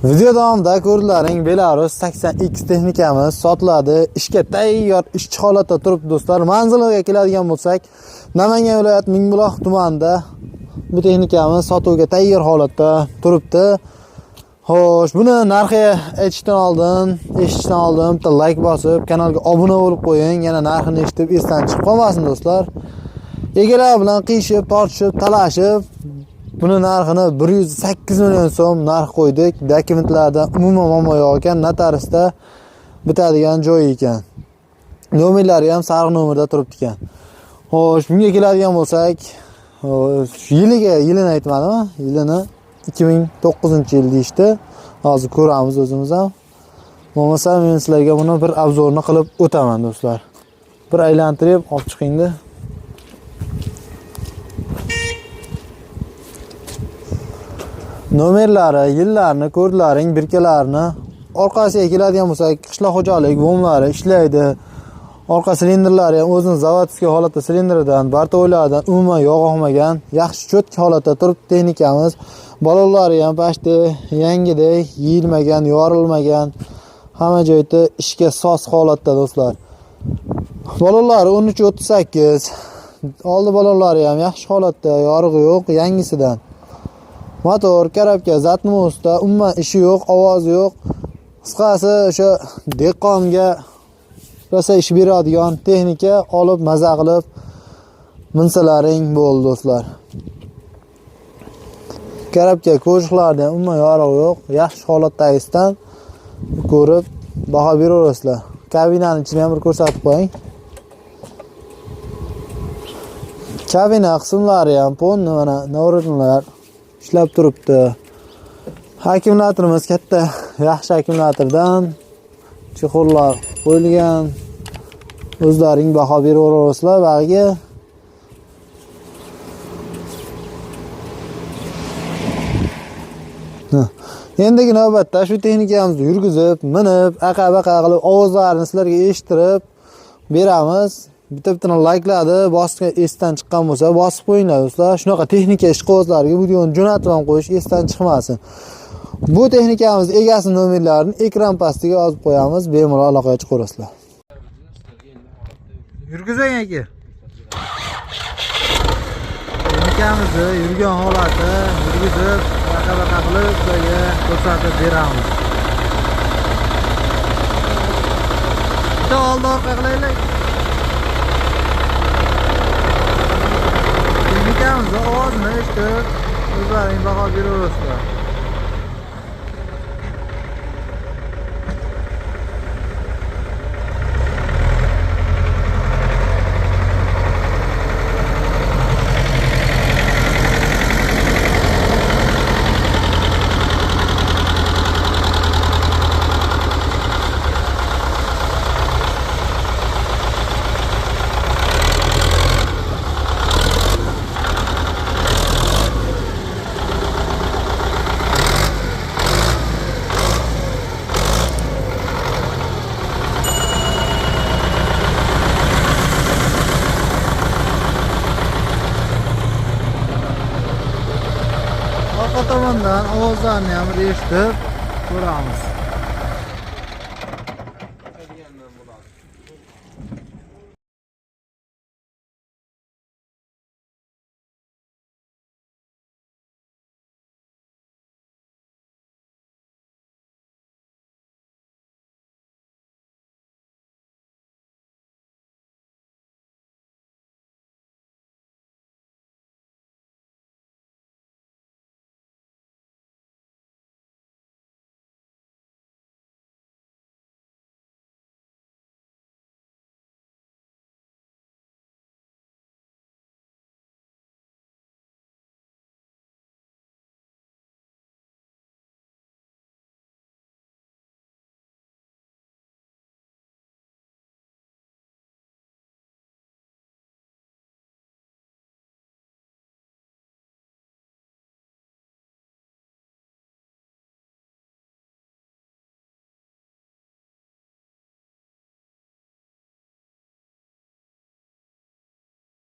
Video davomida ko'rdilaring Belarus 80X texnikamiz sotiladi. Ishga tayyor, ishchi holatda turibdi do'stlar. Manziliga keladigan bo'lsak, Namangan viloyati Mingbuloq tumanida bu texnikamiz sotuvga tayyor holatda turibdi. Xo'sh, buni narxi eshitishdan oldin bitta like bosib, kanalga obuna bo'lib qo'ying. Yana narxini eshitib esdan chiqib qolmasin do'stlar. Egalar bilan qiyshib, tortishib, talashib buni narxini 108 million so'm narx qo'ydik. Dokumentlarda umuman muammo yo'q ekan, notarisda bitadigan joy ekan. Nomerlari ham sariq nomerda turibdi ekan. Xo'sh, bunga keladigan bo'lsak, yilini aytmadimmi? Yilini 2009-yil deyishdi. Hozir ko'ramiz o'zimiz ham. Bo'lmasa men sizlarga buni bir obzorni qilib o'taman do'stlar. Bir aylantirib olib chiqingda. Nomerlari, yillarini, kodlaring, birkalarini, orqasiga keladigan bo'lsak, qishloq xo'jalik bomlari ishlaydi. Orqa silindrlari ham o'zining zavodskiy holatda silindridan, bartovoylardan umuman yog' olmagan, yaxshi cho'tki holatda turibdi texnikamiz. Balonlari ham pashti yangidek, yeyilmagan, yorilmagan, hamma joyda ishga soz holatda do'stlar. Balonlari 13-38. Oldi balonlari ham yaxshi holatda, yorug'i yo'q, yangisidan. Motor, karabka, zatmosda umuman ishi yo'q, ovozi yo'q. Qisqasi o'sha dehqonga rosa ish beradigan texnika, olib maza qilib minsalaring bo'ldi do'stlar. Karabka qo'shiqlardan umuman yorug'i yo'q, yaxshi holatdagisdan ko'rib baho beraverasizlar. Kabinaning ichini ham bir ko'rsatib qo'ying. Kabina qismlari ham ponni mana navratlar ishlab turibdi. Akkumulyatorimiz katta, yaxshi akkumulyatordan chexollar qo'yilgan. O'zlaring baho beraverasizlar bag'iga. Endigi navbatda shu texnikamizni yurgizib, minib, aqa-baqa qilib ovozlarini sizlarga eshittirib beramiz. Bitta-bittani like'ladi, bosib esdan chiqqan bo'lsa, bosib qo'yinglar do'stlar. Shunaqa texnika ishqibozlariga videoni jo'natib ham qo'yish esdan chiqmasin. Bu texnikamiz egasi nomerlarini ekran pastiga yozib qo'yamiz, bemalol aloqaga chiqaverasizlar. Yurgizing aka. Texnikamizni yurgan holati yurgizib, baqa-baqa qilib sizlarga ko'rsatib beramiz. Bitta oldi orqa qilaylik. Texnikamizni ovozini eshitib, o'zlaring baho beraverasizlar. Orqa tomondan ovozlarni ham eshitib ko'ramiz.